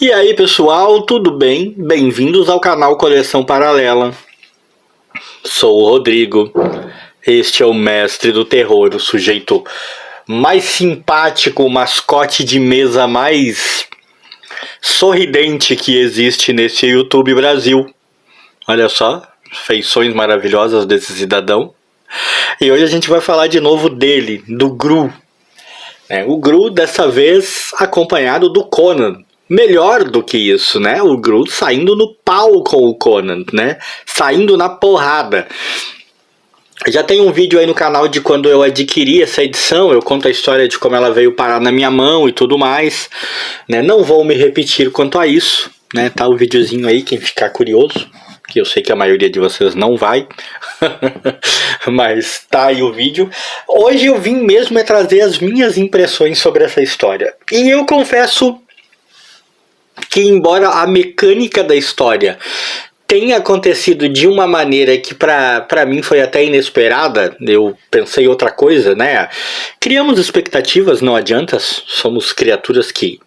E aí pessoal, tudo bem? Bem-vindos ao canal Coleção Paralela. Sou o Rodrigo, este é o mestre do terror, o sujeito mais simpático, o mascote de mesa mais sorridente que existe nesse YouTube Brasil. Olha só, feições maravilhosas desse cidadão. E hoje a gente vai falar de novo dele, do Gru. O Gru dessa vez acompanhado do Conan. Melhor do que isso, né? O Gru saindo no pau com o Conan, né? Saindo na porrada. Já tem um vídeo aí no canal de quando eu adquiri essa edição. Eu conto a história de como ela veio parar na minha mão e tudo mais, né? Não vou me repetir quanto a isso, né? Tá o videozinho aí, quem ficar curioso, que eu sei que a maioria de vocês não vai. Mas tá aí o vídeo. Hoje eu vim mesmo trazer as minhas impressões sobre essa história. E eu confesso que, embora a mecânica da história tenha acontecido de uma maneira que pra mim foi até inesperada, eu pensei outra coisa, né? Criamos expectativas, não adianta, somos criaturas que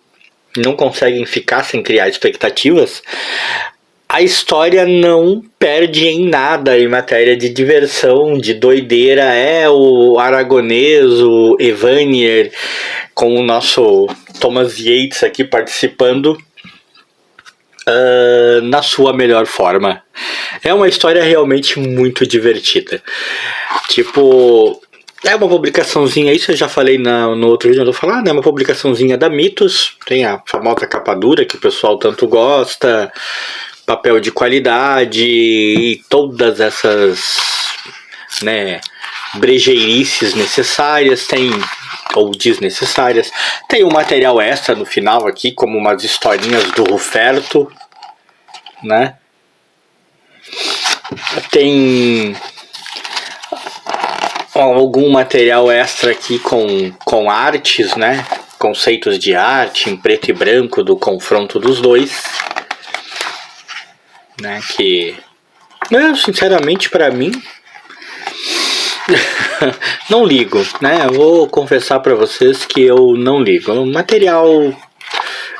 não conseguem ficar sem criar expectativas. A história não perde em nada em matéria de diversão, de doideira. É o Aragonês, o Evanier, com o nosso Thomas Yates aqui participando na sua melhor forma. É uma história realmente muito divertida. Tipo, é uma publicaçãozinha, isso eu já falei no outro vídeo, eu vou falar, né? Uma publicaçãozinha da Mitos, tem a famosa capa dura que o pessoal tanto gosta, papel de qualidade e todas essas, né, brejeirices necessárias, tem, ou desnecessárias. Tem um material extra no final aqui, como umas historinhas do Ruferto, né? Tem algum material extra aqui com artes, né? Conceitos de arte em preto e branco do confronto dos dois, né? Que, sinceramente, pra mim, não ligo, né? Eu vou confessar pra vocês que eu não ligo. É um material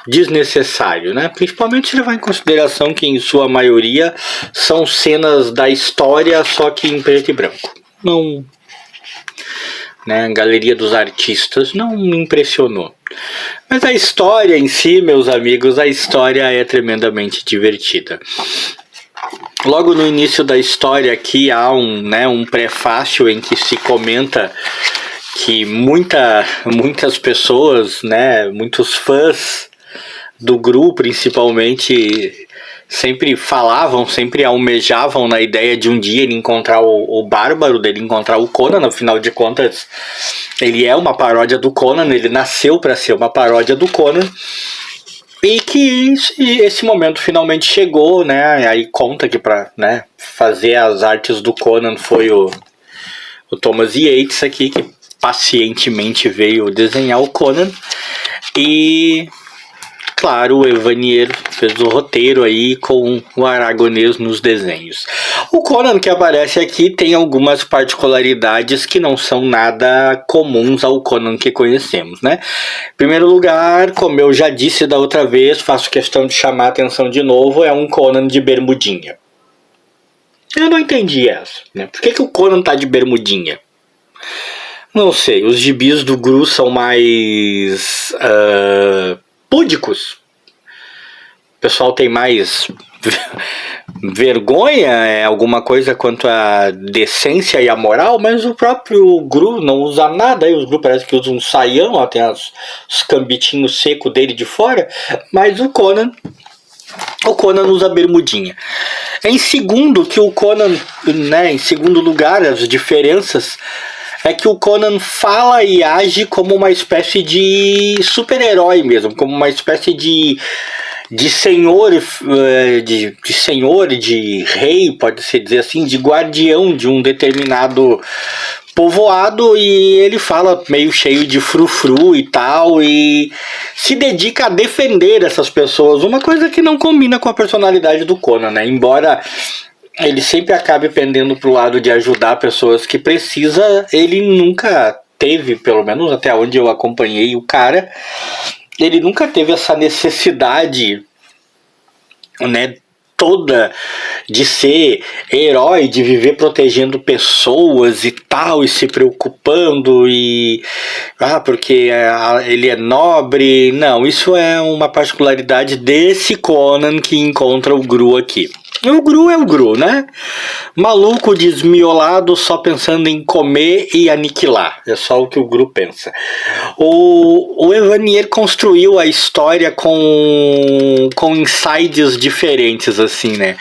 desnecessário, né? Principalmente se levar em consideração que, em sua maioria, são cenas da história, só que em preto e branco. Não, né? A galeria dos artistas não me impressionou. Mas a história em si, meus amigos, a história é tremendamente divertida. Logo no início da história aqui há um prefácio em que se comenta que muitas pessoas, né, muitos fãs do Gru principalmente, sempre falavam, sempre almejavam na ideia de um dia ele encontrar o Bárbaro, dele encontrar o Conan. Afinal de contas, ele é uma paródia do Conan, ele nasceu para ser uma paródia do Conan. E que esse momento finalmente chegou, né? Aí conta que para, né, fazer as artes do Conan foi o Thomas Yates aqui, que pacientemente veio desenhar o Conan. E, claro, o Evanier fez o roteiro aí com o Aragonês nos desenhos. O Conan que aparece aqui tem algumas particularidades que não são nada comuns ao Conan que conhecemos, né? Em primeiro lugar, como eu já disse da outra vez, faço questão de chamar a atenção de novo, é um Conan de bermudinha. Eu não entendi essa, né? Por que o Conan tá de bermudinha? Não sei, os gibis do Gru são mais púdicos. O pessoal tem mais vergonha, alguma coisa quanto à decência e à moral, mas o próprio Gru não usa nada. Aí os Gru parece que usam um saião, ó, tem os cambitinhos secos dele de fora, mas o Conan usa bermudinha. Em segundo, que o Conan, né, em segundo lugar, as diferenças é que o Conan fala e age como uma espécie de super-herói mesmo, como uma espécie de senhor, de rei, pode-se dizer assim, de guardião de um determinado povoado, e ele fala meio cheio de frufru e tal, e se dedica a defender essas pessoas, uma coisa que não combina com a personalidade do Conan, né? Embora ele sempre acabe pendendo pro lado de ajudar pessoas que precisa, ele nunca teve, pelo menos até onde eu acompanhei o cara, ele nunca teve essa necessidade, né, toda de ser herói, de viver protegendo pessoas e tal, e se preocupando e porque ele é nobre. Não, isso é uma particularidade desse Conan que encontra o Gru aqui. O Gru é o Gru, né? Maluco, desmiolado, só pensando em comer e aniquilar. É só o que o Gru pensa. O Evanier construiu a história com insights diferentes, assim, né?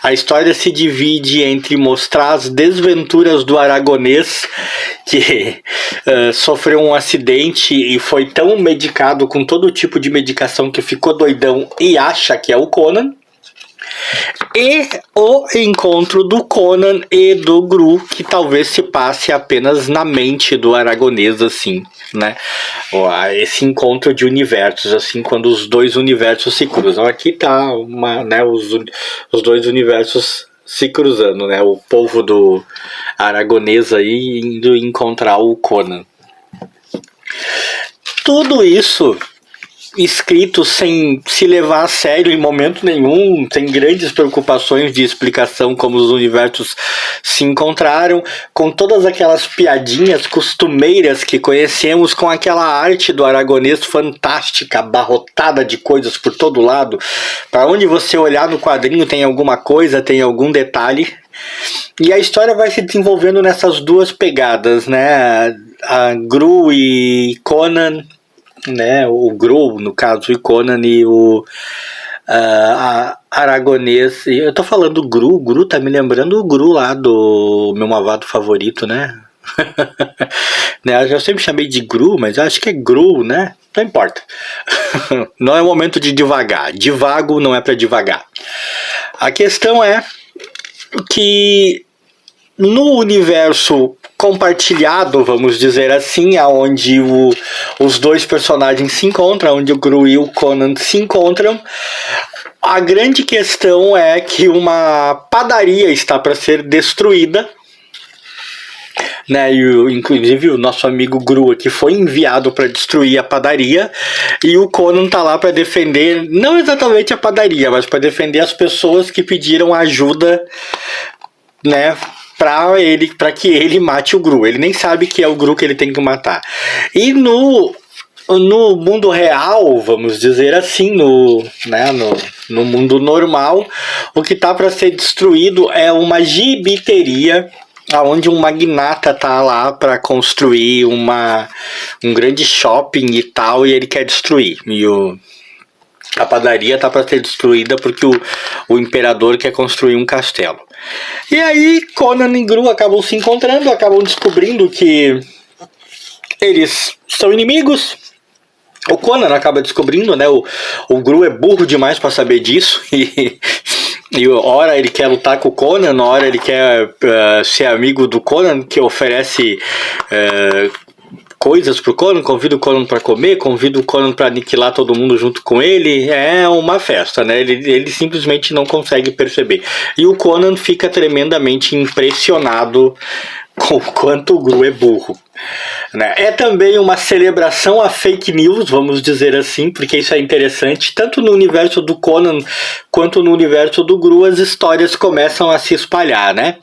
A história se divide entre mostrar as desventuras do aragonês, que sofreu um acidente e foi tão medicado com todo tipo de medicação que ficou doidão e acha que é o Conan. E o encontro do Conan e do Gru, que talvez se passe apenas na mente do aragonês, assim, né? Esse encontro de universos, assim, quando os dois universos se cruzam. Aqui tá né, os dois universos se cruzando, né? O povo do aragonês aí indo encontrar o Conan. Tudo isso escrito sem se levar a sério em momento nenhum, sem grandes preocupações de explicação como os universos se encontraram, com todas aquelas piadinhas costumeiras que conhecemos, com aquela arte do aragonês fantástica, abarrotada de coisas por todo lado. Para onde você olhar no quadrinho tem alguma coisa, tem algum detalhe. E a história vai se desenvolvendo nessas duas pegadas, né? A Gru e Conan, né, o Gru, no caso, e Conan e o aragonês. Eu tô falando Gru tá me lembrando o Gru lá do meu malvado favorito, né? Né, eu já sempre chamei de Gru, mas eu acho que é Gru, né? Não importa. Não é o momento de divagar. Divago não é para divagar. A questão é que no universo compartilhado, vamos dizer assim, aonde os dois personagens se encontram, onde o Gru e o Conan se encontram, a grande questão é que uma padaria está para ser destruída, né? Inclusive o nosso amigo Gru aqui foi enviado para destruir a padaria, e o Conan tá lá para defender, não exatamente a padaria, mas para defender as pessoas que pediram ajuda, né, para que ele mate o Gru. Ele nem sabe que é o Gru que ele tem que matar. E no mundo real, vamos dizer assim, no mundo normal, o que tá para ser destruído é uma gibiteria, onde um magnata tá lá para construir um grande shopping e tal, e ele quer destruir. E a padaria tá para ser destruída porque o imperador quer construir um castelo. E aí Conan e Gru acabam se encontrando, acabam descobrindo que eles são inimigos. O Conan acaba descobrindo, né? O Gru é burro demais para saber disso, e ora ele quer lutar com o Conan, ora ele quer ser amigo do Conan, que oferece coisas pro Conan, convida o Conan para comer, convida o Conan para aniquilar todo mundo junto com ele. É uma festa, né? Ele simplesmente não consegue perceber. E o Conan fica tremendamente impressionado com o quanto o Gru é burro, né? É também uma celebração a fake news, vamos dizer assim, porque isso é interessante. Tanto no universo do Conan quanto no universo do Gru, as histórias começam a se espalhar, né?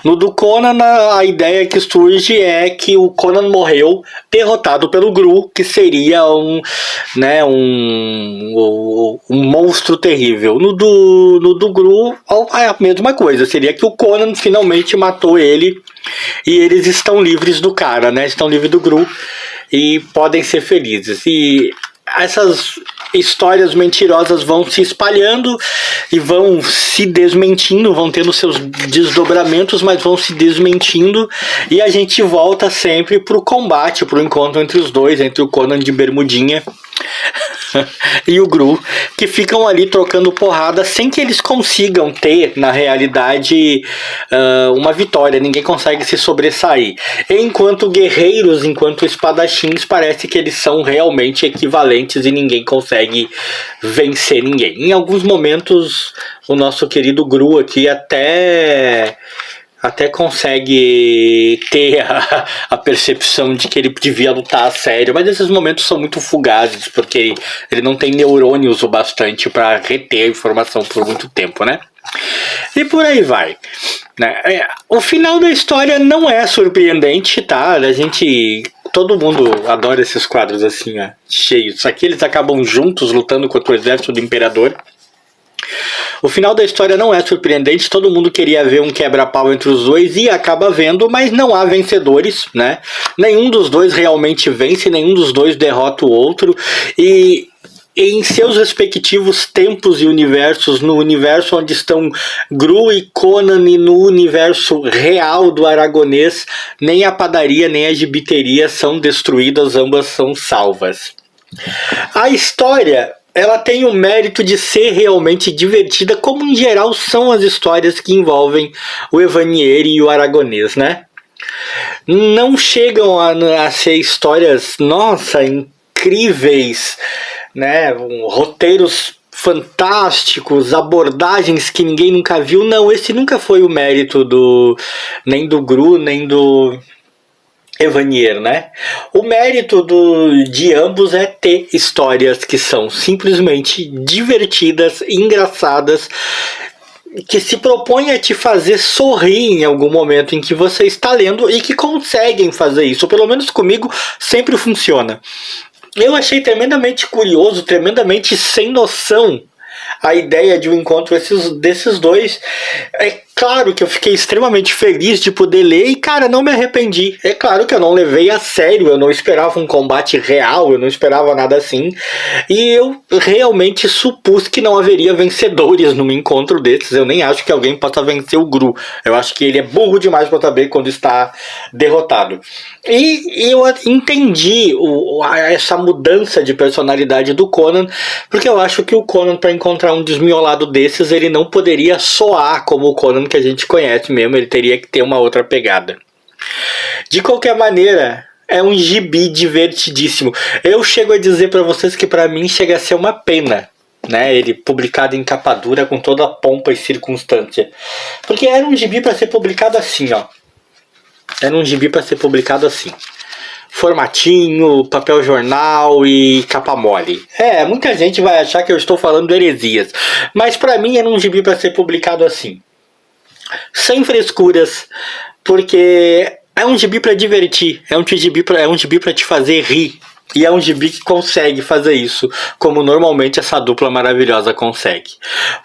No do Conan, a ideia que surge é que o Conan morreu derrotado pelo Gru, que seria um monstro terrível. No do Gru, é a mesma coisa, seria que o Conan finalmente matou ele e eles estão livres do cara, né? Estão livres do Gru e podem ser felizes. E essas histórias mentirosas vão se espalhando e vão se desmentindo, vão tendo seus desdobramentos, mas vão se desmentindo, e a gente volta sempre pro combate, pro encontro entre os dois, entre o Conan de bermudinha e o Gru, que ficam ali trocando porrada sem que eles consigam ter, na realidade, uma vitória. Ninguém consegue se sobressair. Enquanto guerreiros, enquanto espadachins, parece que eles são realmente equivalentes e ninguém consegue vencer ninguém. Em alguns momentos, o nosso querido Gru aqui até até consegue ter a percepção de que ele devia lutar a sério, mas esses momentos são muito fugazes, porque ele não tem neurônios o bastante para reter a informação por muito tempo, né? E por aí vai. Né? O final da história não é surpreendente, tá? Todo mundo adora esses quadros assim, ó, cheios. Aqui eles acabam juntos lutando contra o exército do imperador. O final da história não é surpreendente, todo mundo queria ver um quebra-pau entre os dois e acaba vendo, mas não há vencedores, né? Nenhum dos dois realmente vence, nenhum dos dois derrota o outro, e em seus respectivos tempos e universos, no universo onde estão Gru e Conan e no universo real do Aragonês, nem a padaria nem a gibiteria são destruídas, ambas são salvas. A história, ela tem o mérito de ser realmente divertida, como em geral são as histórias que envolvem o Evanieri e o Aragonês, né? Não chegam a ser histórias, nossa, incríveis, né? Roteiros fantásticos, abordagens que ninguém nunca viu. Não, esse nunca foi o mérito nem do Gru, nem do Evanier, né? O mérito de ambos é ter histórias que são simplesmente divertidas, engraçadas, que se propõem a te fazer sorrir em algum momento em que você está lendo e que conseguem fazer isso. Pelo menos comigo sempre funciona. Eu achei tremendamente curioso, tremendamente sem noção a ideia de um encontro desses dois. É claro que eu fiquei extremamente feliz de poder ler e, cara, não me arrependi. É claro que eu não levei a sério, eu não esperava um combate real, eu não esperava nada assim. E eu realmente supus que não haveria vencedores num encontro desses. Eu nem acho que alguém possa vencer o Gru. Eu acho que ele é burro demais para saber quando está derrotado. E eu entendi essa mudança de personalidade do Conan, porque eu acho que o Conan, para encontrar um desmiolado desses, ele não poderia soar como o Conan que a gente conhece mesmo, ele teria que ter uma outra pegada. De qualquer maneira, é um gibi divertidíssimo. Eu chego a dizer para vocês que para mim chega a ser uma pena, né, ele publicado em capa dura com toda a pompa e circunstância. Porque era um gibi para ser publicado assim, ó. Era um gibi para ser publicado assim. Formatinho, papel jornal e capa mole. Muita gente vai achar que eu estou falando heresias, mas para mim era um gibi para ser publicado assim. Sem frescuras, porque é um gibi para divertir, é um gibi para te fazer rir. E é um gibi que consegue fazer isso, como normalmente essa dupla maravilhosa consegue.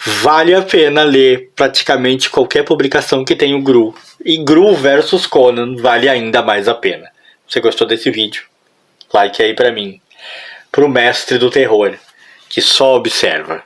Vale a pena ler praticamente qualquer publicação que tenha o Gru. E Gru versus Conan vale ainda mais a pena. Você gostou desse vídeo? Like aí pra mim. Pro mestre do terror, que só observa.